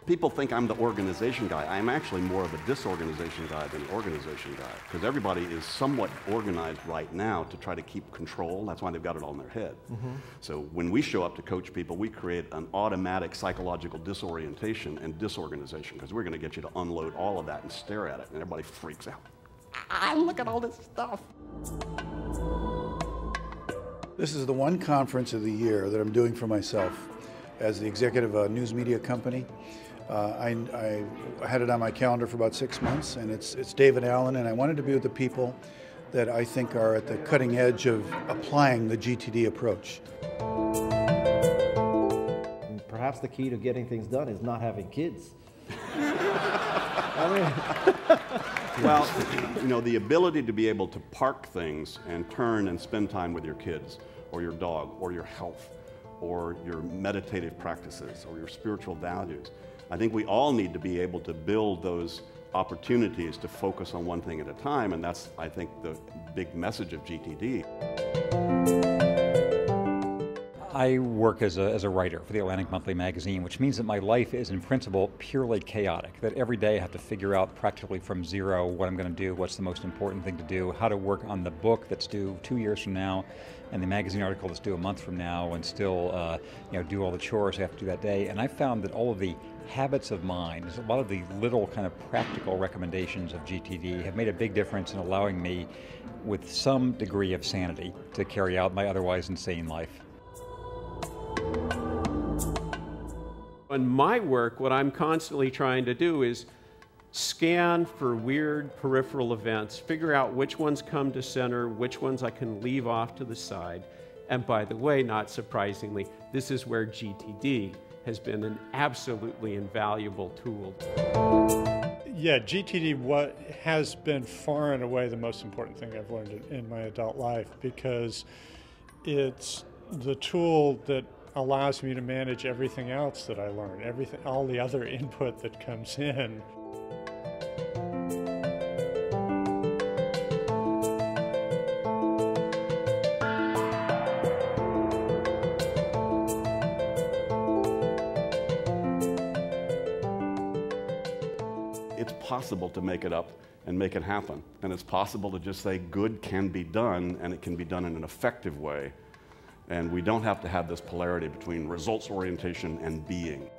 People think I'm the organization guy. I'm actually more of a disorganization guy than an organization guy, because everybody is somewhat organized right now to try to keep control. That's why they've got it all in their head. So when we show up to coach people, we create an automatic psychological disorientation and disorganization, because we're going to get you to unload all of that and stare at it, and everybody freaks out. Look at all this stuff. This is the one conference of the year that I'm doing for myself as the executive of a news media company. I had it on my calendar for about 6 months, and it's David Allen, and I wanted to be with the people that I think are at the cutting edge of applying the GTD approach. Perhaps the key to getting things done is not having kids. Well, you know, the ability to be able to park things and turn and spend time with your kids, or your dog, or your health, or your meditative practices, or your spiritual values. I think we all need to be able to build those opportunities to focus on one thing at a time, and that's, I think, the big message of GTD. I work as a writer for the Atlantic Monthly magazine, which means that my life is in principle purely chaotic, that every day I have to figure out practically from zero what I'm going to do, what's the most important thing to do, how to work on the book that's due 2 years from now, and the magazine article that's due a month from now, and still do all the chores I have to do that day. And I found that all of the habits of mind, a lot of the little kind of practical recommendations of GTD have made a big difference in allowing me, with some degree of sanity, to carry out my otherwise insane life. In my work, what I'm constantly trying to do is scan for weird peripheral events, figure out which ones come to center, which ones I can leave off to the side. And by the way, not surprisingly, this is where GTD has been an absolutely invaluable tool. Yeah, GTD has been far and away the most important thing I've learned in my adult life, because it's the tool that allows me to manage everything else that I learn, all the other input that comes in. It's possible to make it up and make it happen. And it's possible to just say good can be done, and it can be done in an effective way. And we don't have to have this polarity between results orientation and being.